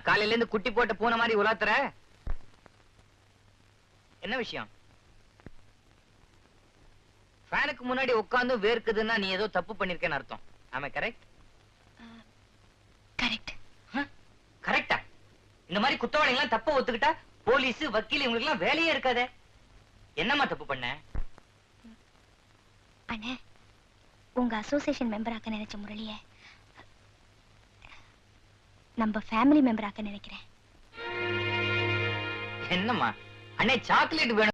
காலையில இருந்து குட்டி போட்ட பூனை மாதிரி உலாத்துற? என்ன விஷயம்? ஃபேனுக்கு முன்னாடி உட்கார்ந்து வேர்க்குதுன்னா நீ ஏதோ தப்பு பண்ணிருக்கேன்னு அர்த்தம். ஆமா கரெக்ட்? கரெக்ட். கரெக்டா? இந்த மாதிரி குற்றவாளிகள் எல்லாம் தப்ப ஒத்துக்கிட்டா போலீஸ் வக்கீல் இவங்களுக்கு எல்லாம் வேலையே இருக்காதே. என்னம்மா தப்பு பண்ண? அண்ணே, உங்க அசோசியேஷன் மெம்பராக்க நினைச்ச முரளிய நம்ம ஃபேமிலி மெம்பராக்க நினைக்கிறேன். என்னம்மா? அண்ணே சாக்லேட் வேணும்.